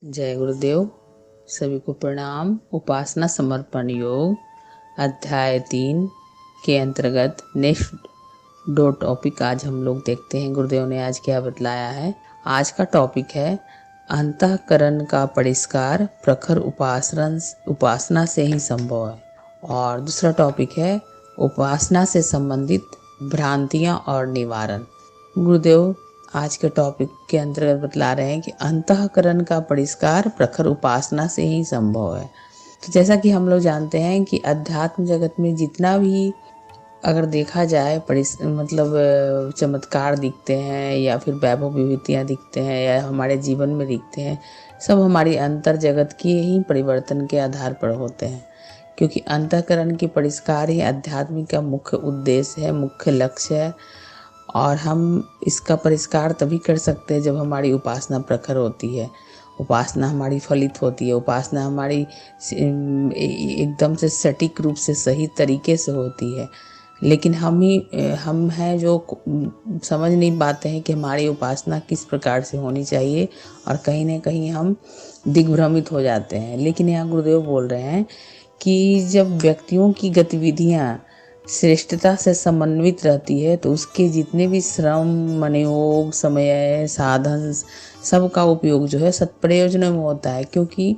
जय गुरुदेव। सभी को प्रणाम। उपासना समर्पण योग अध्याय 3 के अंतर्गत नेक्स्ट दो टॉपिक आज हम लोग देखते हैं। गुरुदेव ने आज क्या बतलाया है। आज का टॉपिक है अंतःकरण का परिष्कार प्रखर उपासना से ही संभव है। और दूसरा टॉपिक है उपासना से संबंधित भ्रांतियां और निवारण। गुरुदेव आज के टॉपिक के अंतर्गत बतला रहे हैं कि अंतःकरण का परिष्कार प्रखर उपासना से ही संभव है। तो जैसा कि हम लोग जानते हैं कि अध्यात्म जगत में जितना भी अगर देखा जाए मतलब चमत्कार दिखते हैं या फिर वैभव विभूतियाँ दिखते हैं या हमारे जीवन में दिखते हैं, सब हमारी अंतर जगत के ही परिवर्तन के आधार पर होते हैं। क्योंकि अंतःकरण के परिष्कार ही अध्यात्म का मुख्य उद्देश्य है, मुख्य लक्ष्य है। और हम इसका परिष्कार तभी कर सकते हैं जब हमारी उपासना प्रखर होती है, उपासना हमारी फलित होती है, उपासना हमारी एकदम से सटीक रूप से सही तरीके से होती है। लेकिन हम हैं जो समझ नहीं पाते हैं कि हमारी उपासना किस प्रकार से होनी चाहिए और कहीं ना कहीं हम दिग्भ्रमित हो जाते हैं। लेकिन यहाँ गुरुदेव बोल रहे हैं कि जब व्यक्तियों की गतिविधियाँ श्रेष्ठता से समन्वित रहती है तो उसके जितने भी श्रम, मनोयोग, समय, साधन, सबका उपयोग जो है सत्प्रयोजन में होता है। क्योंकि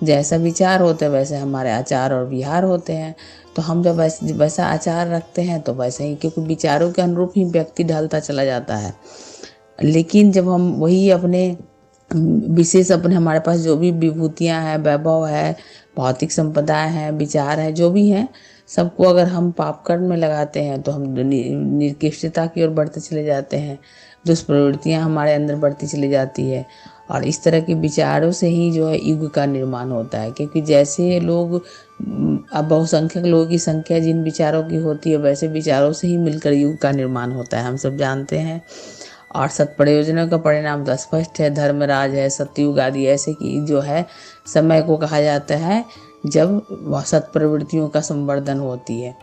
जैसा विचार होता है वैसे हमारे आचार और विहार होते हैं। तो हम जब वैसा आचार रखते हैं तो वैसे ही, क्योंकि विचारों के अनुरूप ही व्यक्ति ढलता चला जाता है। लेकिन जब हम वही अपने विशेष अपने हमारे पास जो भी विभूतियाँ हैं, वैभव है, भौतिक संपदाएं हैं, विचार है, जो भी हैं, सबको अगर हम पाप कर्म में लगाते हैं तो हम निकृष्टता की ओर बढ़ते चले जाते हैं, दुष्प्रवृत्तियाँ हमारे अंदर बढ़ती चली जाती है। और इस तरह के विचारों से ही जो है युग का निर्माण होता है। क्योंकि जैसे लोग, अब बहुसंख्यक लोगों की संख्या जिन विचारों की होती है वैसे विचारों से ही मिलकर युग का निर्माण होता है, हम सब जानते हैं। और सत्प्रयोजनों का परिणाम तो स्पष्ट है, धर्मराज है, सतयुग आदि ऐसे की जो है समय को कहा जाता है जब सत्प्रवृत्तियों का संवर्धन होती है।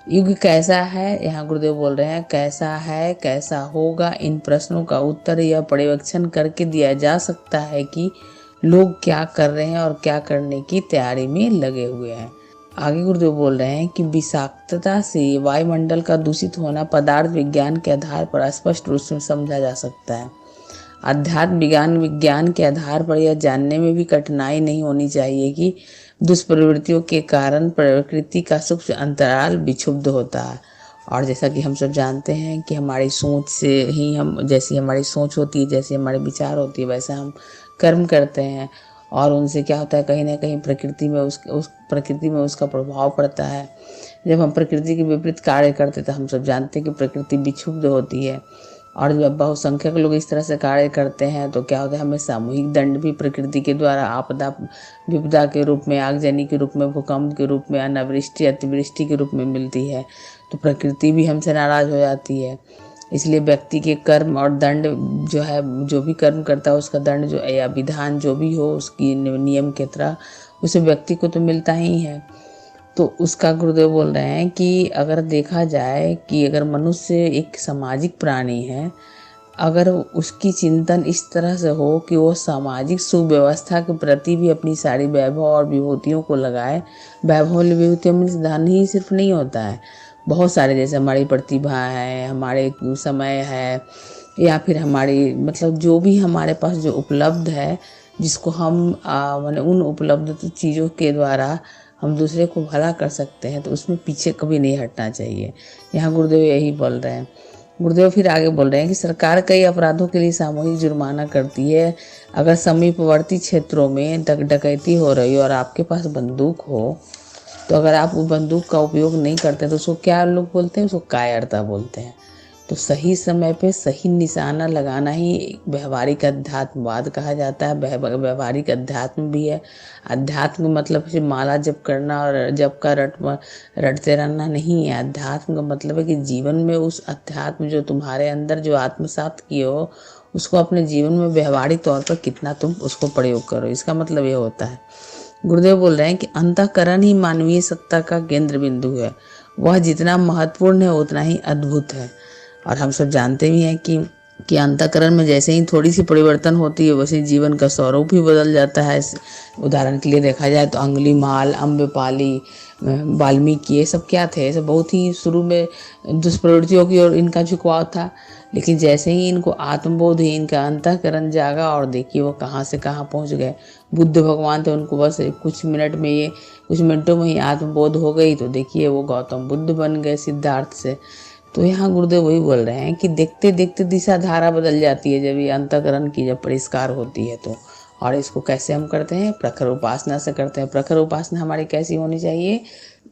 युग कैसा है, यहाँ गुरुदेव बोल रहे हैं कैसा है, कैसा होगा, इन प्रश्नों का उत्तर यह पर्यवेक्षण करके दिया जा सकता है कि लोग क्या कर रहे हैं और क्या करने की तैयारी में लगे हुए हैं। आगे गुरुदेव बोल रहे हैं कि विषाक्तता से वायुमंडल का दूषित होना पदार्थ विज्ञान के आधार पर स्पष्ट रूप से समझा जा सकता है। अध्यात्म विज्ञान के आधार पर यह जानने में भी कठिनाई नहीं होनी चाहिए कि दुष्प्रवृत्तियों के कारण प्रकृति का सूक्ष्म अंतराल विक्षुब्ध होता है। और जैसा कि हम सब जानते हैं कि हमारी सोच से ही जैसी हमारी सोच होती है, जैसे हमारे विचार होती है, वैसा हम कर्म करते हैं। और उनसे क्या होता है, कहीं ना कहीं प्रकृति में उस प्रकृति में उसका प्रभाव पड़ता है। जब हम प्रकृति के विपरीत कार्य करते तो हम सब जानते हैं कि प्रकृति विक्षुब्ध होती है। और जब बहुसंख्यक लोग इस तरह से कार्य करते हैं तो क्या होता है, हमें सामूहिक दंड भी प्रकृति के द्वारा आपदा विपदा के रूप में, आगजनी के रूप में, भूकंप के रूप में, अनावृष्टि अतिवृष्टि के रूप में मिलती है। तो प्रकृति भी हमसे नाराज हो जाती है। इसलिए व्यक्ति के कर्म और दंड जो है, जो भी कर्म करता है उसका दंड जो या विधान जो भी हो उसकी नियम के तरह उसे व्यक्ति को तो मिलता ही है। तो उसका गुरुदेव बोल रहे हैं कि अगर देखा जाए कि अगर मनुष्य एक सामाजिक प्राणी है, अगर उसकी चिंतन इस तरह से हो कि वो सामाजिक सुव्यवस्था के प्रति भी अपनी सारी वैभव और विभूतियों को लगाए। वैभव विभूतियों में धन ही सिर्फ नहीं होता है, बहुत सारे, जैसे हमारी प्रतिभा है, हमारे समय है, या फिर हमारी मतलब जो भी हमारे पास जो उपलब्ध है, जिसको हम माने उन उपलब्ध चीज़ों के द्वारा हम दूसरे को भला कर सकते हैं, तो उसमें पीछे कभी नहीं हटना चाहिए। यहाँ गुरुदेव यही बोल रहे हैं। गुरुदेव फिर आगे बोल रहे हैं कि सरकार कई अपराधों के लिए सामूहिक जुर्माना करती है। अगर समीपवर्ती क्षेत्रों में डकैती हो रही हो और आपके पास बंदूक हो, तो अगर आप वो बंदूक का उपयोग नहीं करते तो उसको क्या लोग बोलते हैं, उसको कायरता बोलते हैं। तो सही समय पे सही निशाना लगाना ही व्यवहारिक अध्यात्मवाद कहा जाता है। व्यवहारिक अध्यात्म भी है। अध्यात्म मतलब सिर्फ माला जप करना और जप का रटते रहना नहीं है। अध्यात्म का मतलब है कि जीवन में उस अध्यात्म जो तुम्हारे अंदर जो आत्मसात किए हो उसको अपने जीवन में व्यवहारिक तौर पर कितना तुम उसको प्रयोग करो, इसका मतलब ये होता है। गुरुदेव बोल रहे हैं कि अंतःकरण ही मानवीय सत्ता का केंद्र बिंदु है। वह जितना महत्वपूर्ण है उतना ही अद्भुत है। और हम सब जानते भी हैं कि कि अंतःकरण में जैसे ही थोड़ी सी परिवर्तन होती है वैसे जीवन का स्वरूप ही बदल जाता है। उदाहरण के लिए देखा जाए तो अंगुलीमाल, अम्रपाली, वाल्मीकि, ये सब क्या थे, ये सब बहुत ही शुरू में दुष्प्रवृत्तियों की ओर इनका झुकाव था। लेकिन जैसे ही इनको आत्मबोध ही, इनका अंतःकरण जागा और देखिए वो कहाँ से कहाँ पहुँच गए। बुद्ध भगवान थे, उनको बस कुछ मिनटों में ही आत्मबोध हो गई, तो देखिए वो गौतम बुद्ध बन गए सिद्धार्थ से। तो यहाँ गुरुदेव वही बोल रहे हैं कि देखते देखते दिशा धारा बदल जाती है जब ये अंतःकरण की जब परिष्कार होती है तो। और इसको कैसे हम करते हैं? प्रखर उपासना से करते हैं। प्रखर उपासना हमारी कैसी होनी चाहिए?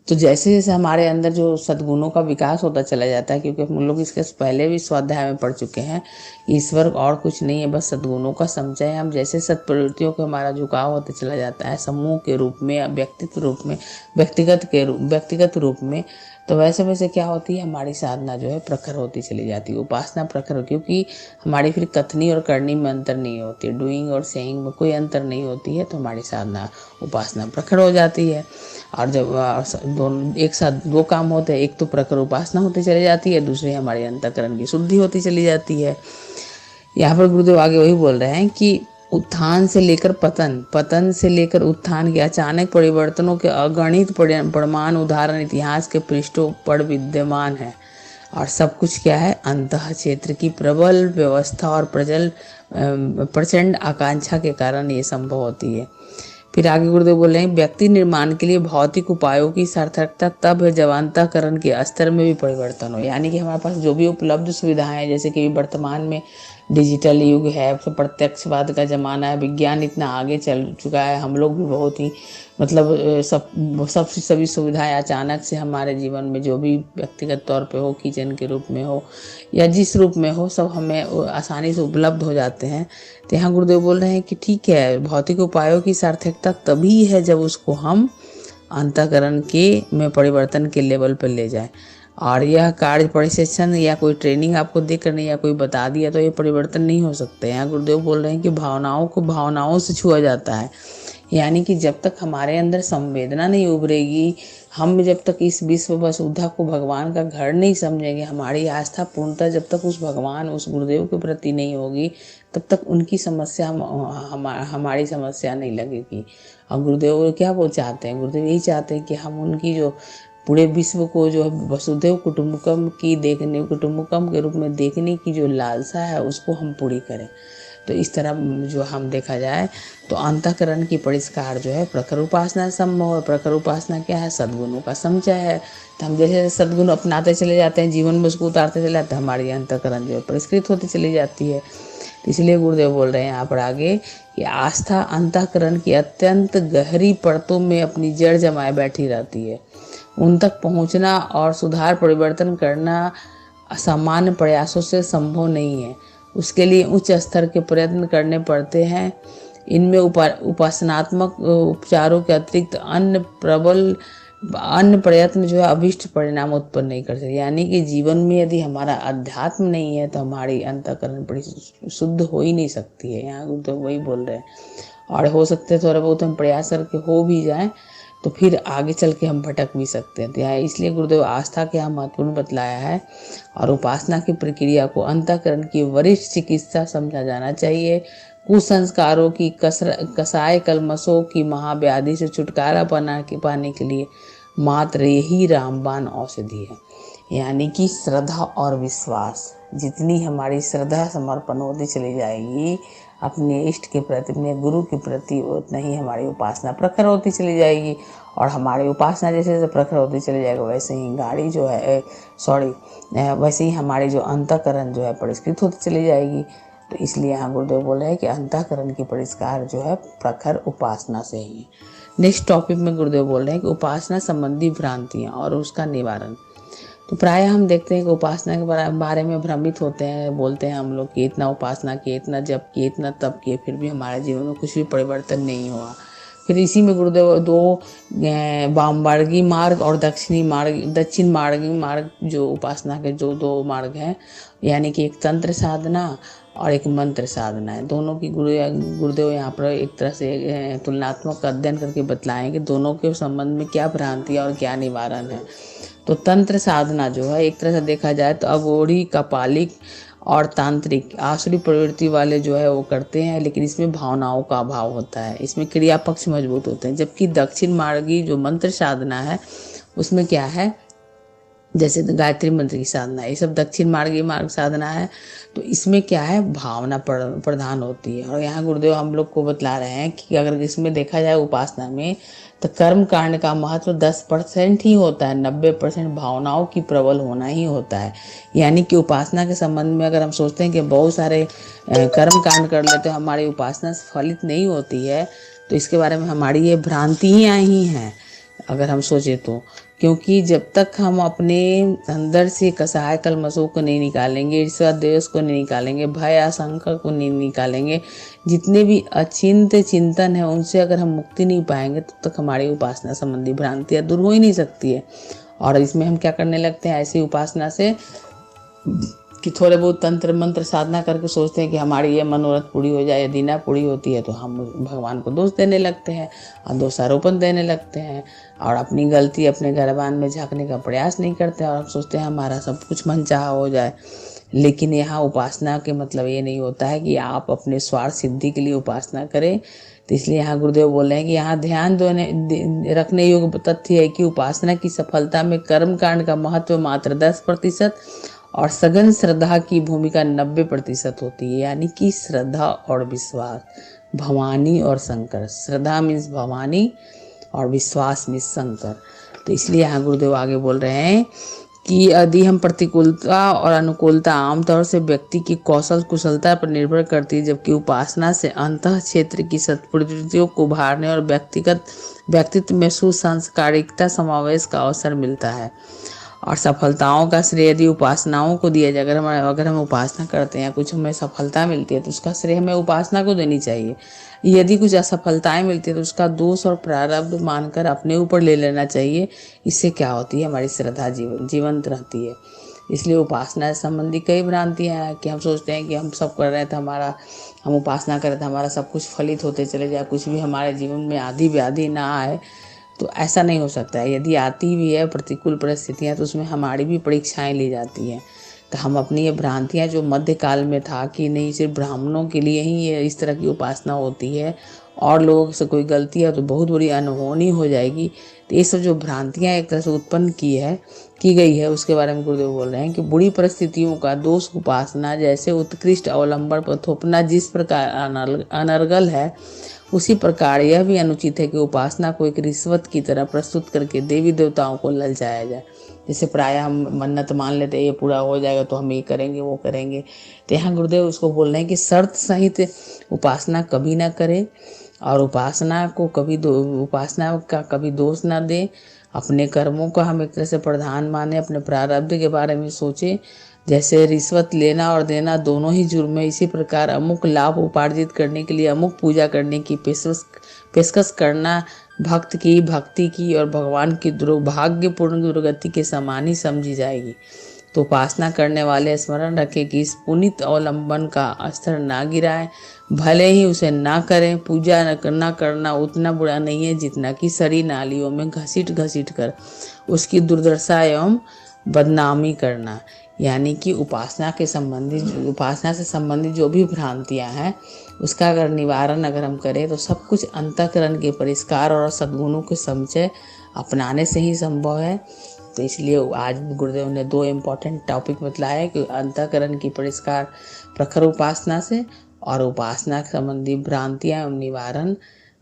तो जैसे जैसे हमारे अंदर जो सद्गुणों का विकास होता चला जाता है, क्योंकि हम लोग इसके पहले भी स्वाध्याय में पढ़ चुके हैं, ईश्वर और कुछ नहीं है, बस सद्गुणों का संचय है। हम जैसे सत्प्रवृत्तियों को हमारा झुकाव होते चला जाता है, समूह के रूप में या व्यक्तित्व रूप में, व्यक्तिगत रूप में, तो वैसे वैसे क्या होती है, हमारी साधना जो है प्रखर होती चली जाती है, उपासना प्रखर, क्योंकि हमारी फिर कथनी और करनी में अंतर नहीं होती, डूइंग और सेइंग में कोई अंतर नहीं होती है, तो हमारी साधना उपासना प्रखर हो जाती है। और जब दोनों एक साथ दो काम होते हैं, एक तो प्रखर उपासना होती चली जाती है, दूसरी हमारे अंतःकरण की शुद्धि होती चली जाती है। यहाँ पर गुरुदेव आगे वही बोल रहे हैं कि उत्थान से लेकर पतन, पतन से लेकर उत्थान के अचानक परिवर्तनों के अगणित प्रमाण उदाहरण इतिहास के पृष्ठों पर विद्यमान है। और सब कुछ क्या है? अंतः क्षेत्र की प्रबल व्यवस्था और प्रचंड आकांक्षा के कारण ये संभव होती है। फिर आगे गुरुदेव बोल रहे हैं, व्यक्ति निर्माण के लिए भौतिक उपायों की सार्थकता तब है जब अंतःकरण के स्तर में भी परिवर्तन हो। यानी कि हमारे पास जो भी उपलब्ध सुविधाएं हैं, जैसे कि वर्तमान में डिजिटल युग है, तो प्रत्यक्षवाद का ज़माना है, विज्ञान इतना आगे चल चुका है, हम लोग भी बहुत ही सभी सुविधाएं अचानक से हमारे जीवन में, जो भी व्यक्तिगत तौर पे हो, किचन के रूप में हो या जिस रूप में हो, सब हमें आसानी से उपलब्ध हो जाते हैं। तो यहाँ गुरुदेव बोल रहे हैं कि ठीक है, भौतिक उपायों की सार्थकता तभी है जब उसको हम अंतःकरण के में परिवर्तन के लेवल पर ले जाएं। और यह कार्य प्रशिक्षण या कोई ट्रेनिंग आपको दे कर नहीं, या कोई बता दिया तो ये परिवर्तन नहीं हो सकते। यहाँ गुरुदेव बोल रहे हैं कि भावनाओं को भावनाओं से छुआ जाता है। यानी कि जब तक हमारे अंदर संवेदना नहीं उभरेगी, हम जब तक इस विश्व वसुधा को भगवान का घर नहीं समझेंगे, हमारी आस्था पूर्णतः जब तक उस भगवान, उस गुरुदेव के प्रति नहीं होगी, तब तक उनकी समस्या हमारी समस्या नहीं लगेगी। और गुरुदेव क्या वो चाहते हैं? गुरुदेव यही चाहते हैं कि हम उनकी जो पूरे विश्व को जो वसुधैव कुटुम्बकम के रूप में देखने की जो लालसा है, उसको हम पूरी करें। तो इस तरह जो हम देखा जाए तो अंतःकरण की परिष्कार जो है प्रखर उपासना संभव है। प्रखर उपासना क्या है? सद्गुणों का संचय है। तो हम जैसे सद्गुण अपनाते चले जाते हैं, जीवन में उसको उतारते चले जाते हैं, हमारी अंतःकरण जो है परिष्कृत होती चली जाती है। तो इसलिए गुरुदेव बोल रहे हैं यहाँ पर आगे कि आस्था अंतःकरण की अत्यंत गहरी परतों में अपनी जड़ जमाए बैठी रहती है। उन तक पहुँचना और सुधार परिवर्तन करना असामान्य प्रयासों से संभव नहीं है। उसके लिए उच्च स्तर के प्रयत्न करने पड़ते हैं। इनमें उपासनात्मक उपचारों के अतिरिक्त अन्य प्रयत्न जो है अभिष्ट परिणाम उत्पन्न नहीं कर सकते। यानी कि जीवन में यदि हमारा अध्यात्म नहीं है तो हमारी अंतःकरण शुद्ध हो ही नहीं सकती है। यहाँ तो वही बोल रहे हैं। और हो सकते थोड़ा बहुत हम प्रयास करके हो भी जाएं तो फिर आगे चल के हम भटक भी सकते हैं। तो यहाँ इसलिए गुरुदेव आस्था के यहाँ महत्वपूर्ण बतलाया है। और उपासना की प्रक्रिया को अंतःकरण की वरिष्ठ चिकित्सा समझा जाना चाहिए। कुसंस्कारों की कसाय कलमशों की महाव्याधि से छुटकारा पाने के लिए मात्र यही रामबाण औषधि है। यानी कि श्रद्धा और विश्वास, जितनी हमारी श्रद्धा समर्पण होती चली जाएगी अपने इष्ट के प्रति, अपने गुरु के प्रति, उतना ही हमारी उपासना प्रखर होती चली जाएगी। और हमारी उपासना जैसे जैसे प्रखर होती चली जाएगी वैसे ही वैसे ही हमारी जो अंतःकरण जो है परिष्कृत होती चली जाएगी। तो इसलिए यहाँ गुरुदेव बोल रहे हैं कि अंतःकरण की परिष्कार जो है प्रखर उपासना से ही है। नेक्स्ट टॉपिक में गुरुदेव बोल रहे हैं कि उपासना संबंधी भ्रांतियाँ और उसका निवारण। तो प्रायः हम देखते हैं कि उपासना के बारे में भ्रमित होते हैं, बोलते हैं हम लोग कि इतना उपासना किए, इतना जप किए, इतना तप किए, फिर भी हमारे जीवन में कुछ भी परिवर्तन नहीं हुआ। फिर इसी में गुरुदेव दो वाममार्गी मार्ग और दक्षिण मार्गी मार्ग, जो उपासना के जो दो मार्ग हैं, यानी कि एक तंत्र साधना और एक मंत्र साधना है। दोनों की गुरुदेव यहाँ पर एक तरह से तुलनात्मक अध्ययन करके बतलाएं कि दोनों के संबंध में क्या भ्रांति और क्या निवारण है। तो तंत्र साधना जो है एक तरह से देखा जाए तो अघोरी, कपालिक और तांत्रिक आसुरी प्रवृत्ति वाले जो है वो करते हैं, लेकिन इसमें भावनाओं का अभाव होता है, इसमें क्रिया पक्ष मजबूत होते हैं। जबकि दक्षिण मार्गी जो मंत्र साधना है उसमें क्या है, जैसे गायत्री मंत्र की साधना, ये सब दक्षिण मार्गी मार्ग साधना है, तो इसमें क्या है, भावना प्रधान होती है। और यहाँ गुरुदेव हम लोग को बतला रहे हैं कि अगर इसमें देखा जाए उपासना में, तो कर्म कांड का महत्व 10% ही होता है, 90% भावनाओं की प्रबल होना ही होता है। यानी कि उपासना के संबंध में अगर हम सोचते हैं कि बहुत सारे कर्म कांड कर लेते हैं, हमारी उपासना फलित नहीं होती है, तो इसके बारे में हमारी ये भ्रांतियाँ ही हैं अगर हम सोचें तो। क्योंकि जब तक हम अपने अंदर से कसाय कलमशों को नहीं निकालेंगे, ईर्ष्या द्वेष को नहीं निकालेंगे, भय आशंका को नहीं निकालेंगे, जितने भी अचिंत्य चिंतन है उनसे अगर हम मुक्ति नहीं पाएंगे, तब तक हमारी उपासना संबंधी भ्रांतियाँ दूर हो ही नहीं सकती है। और इसमें हम क्या करने लगते हैं, ऐसी उपासना से कि थोड़े बहुत तंत्र मंत्र साधना करके सोचते हैं कि हमारी ये मनोरथ पूरी हो जाए, यदि ना पूरी होती है तो हम भगवान को दोष देने लगते हैं और दोषारोपण देने लगते हैं, और अपनी गलती अपने गर्भान में झांकने का प्रयास नहीं करते, और हम सोचते हैं हमारा सब कुछ मनचाहा हो जाए। लेकिन यहाँ उपासना के मतलब ये नहीं होता है कि आप अपने स्वार्थ सिद्धि के लिए उपासना करें। तो इसलिए यहाँ गुरुदेव बोल रहे हैं कि यहाँ ध्यान रखने योग्य तथ्य है कि उपासना की सफलता में कर्म कांड का महत्व मात्र 10% और सघन श्रद्धा की भूमिका 90% होती है। यानी कि श्रद्धा और विश्वास, भवानी और शंकर। श्रद्धा मीन्स भवानी और विश्वास मीन्स शंकर। तो इसलिए यहाँ गुरुदेव आगे बोल रहे हैं कि यदि हम प्रतिकूलता और अनुकूलता आमतौर से व्यक्ति की कौशल कुशलता पर निर्भर करती है, जबकि उपासना से अंतः क्षेत्र की सत्प्रवृत्तियों को उभारने और व्यक्तित्व में सुसंस्कारिकता समावेश का अवसर मिलता है। और सफलताओं का श्रेय यदि उपासनाओं को दिया जाए, अगर हम उपासना करते हैं, कुछ हमें सफलता मिलती है, तो उसका श्रेय हमें उपासना को देनी चाहिए। यदि कुछ असफलताएं मिलती है तो उसका दोष और प्रारब्ध मानकर अपने ऊपर ले लेना चाहिए। इससे क्या होती है, हमारी श्रद्धा जीवंत रहती है। इसलिए उपासना संबंधी कई भ्रांतियाँ हैं कि हम सोचते हैं कि हम सब कर रहे हैं तो हम उपासना करें तो हमारा सब कुछ फलित होते चले जाए, कुछ भी हमारे जीवन में आदि व्याधि ना आए। तो ऐसा नहीं हो सकता है। यदि आती भी है प्रतिकूल परिस्थितियाँ, तो उसमें हमारी भी परीक्षाएं ली जाती हैं। तो हम अपनी ये भ्रांतियाँ जो मध्यकाल में था कि नहीं सिर्फ ब्राह्मणों के लिए ही ये इस तरह की उपासना होती है और लोगों से कोई गलती है तो बहुत बड़ी अनहोनी हो जाएगी, तो ये सब जो भ्रांतियाँ एक तरह से उत्पन्न की गई है, उसके बारे में गुरुदेव बोल रहे हैं कि बुरी परिस्थितियों का दोष उपासना जैसे उत्कृष्ट अवलंबन पर थोपना जिस प्रकार अनर्गल है, उसी प्रकार यह भी अनुचित है कि उपासना को एक रिश्वत की तरह प्रस्तुत करके देवी देवताओं को ललचाया जाए। जैसे प्राय हम मन्नत मान लेते हैं ये पूरा हो जाएगा तो हम ये करेंगे वो करेंगे। तो यहाँ गुरुदेव उसको बोल रहे हैं कि शर्त सहित उपासना कभी ना करें, और उपासना का कभी दोष ना दें। अपने कर्मों का हम एक तरह से प्रधान माने, अपने प्रारब्ध के बारे में सोचें। जैसे रिश्वत लेना और देना दोनों ही जुर्म है, इसी प्रकार अमुक लाभ उपार्जित करने के लिए अमुक पूजा करने की पेशकश करना भक्ति की और भगवान की दुर्भाग्यपूर्ण दुर्गति के समान ही समझी जाएगी। तो उपासना करने वाले स्मरण रखें कि इस पुनीत अवलंबन का स्तर ना गिराएं, भले ही उसे ना करें। पूजा न करना उतना बुरा नहीं है जितना कि सड़ी नालियों में घसीट कर उसकी दुर्दशा एवं बदनामी करना। यानी कि उपासना से संबंधित जो भी भ्रांतियां हैं, उसका अगर निवारण हम करें तो सब कुछ अंतःकरण के परिष्कार और सद्गुणों के समझे अपनाने से ही संभव है। तो इसलिए आज गुरुदेव ने 2 इम्पॉर्टेंट टॉपिक बतलाया है कि अंतःकरण की परिष्कार प्रखर उपासना से, और उपासना संबंधी भ्रांतियां एवं निवारण।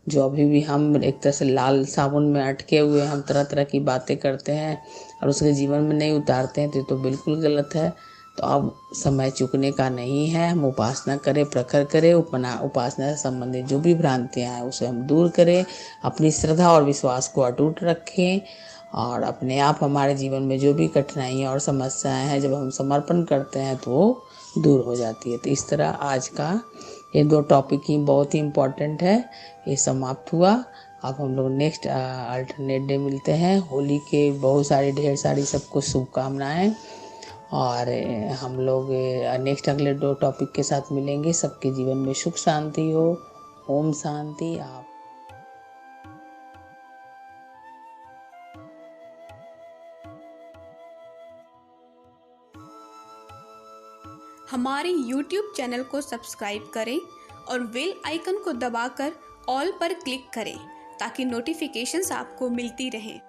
जो अभी भी हम एक तरह से लाल साबुन में अटके हुए हम तरह तरह की बातें करते हैं और उसके जीवन में नहीं उतारते हैं, तो बिल्कुल गलत है। तो अब समय चूकने का नहीं है, हम उपासना करें, प्रखर करें। उपासना से संबंधित जो भी भ्रांतियाँ हैं उसे हम दूर करें, अपनी श्रद्धा और विश्वास को अटूट रखें, और अपने आप हमारे जीवन में जो भी कठिनाइयाँ और समस्याएं हैं, जब हम समर्पण करते हैं तो वो दूर हो जाती है। तो इस तरह आज का ये 2 टॉपिक ही बहुत ही इम्पोर्टेंट है, ये समाप्त हुआ। अब हम लोग नेक्स्ट अल्टरनेट डे मिलते हैं। होली के ढेर सारी सबको शुभकामनाएं, और हम लोग नेक्स्ट अगले 2 टॉपिक के साथ मिलेंगे। सबके जीवन में सुख शांति हो। ओम शांति। आप हमारे YouTube चैनल को सब्सक्राइब करें और बेल आइकन को दबाकर ऑल पर क्लिक करें ताकि नोटिफिकेशंस आपको मिलती रहें।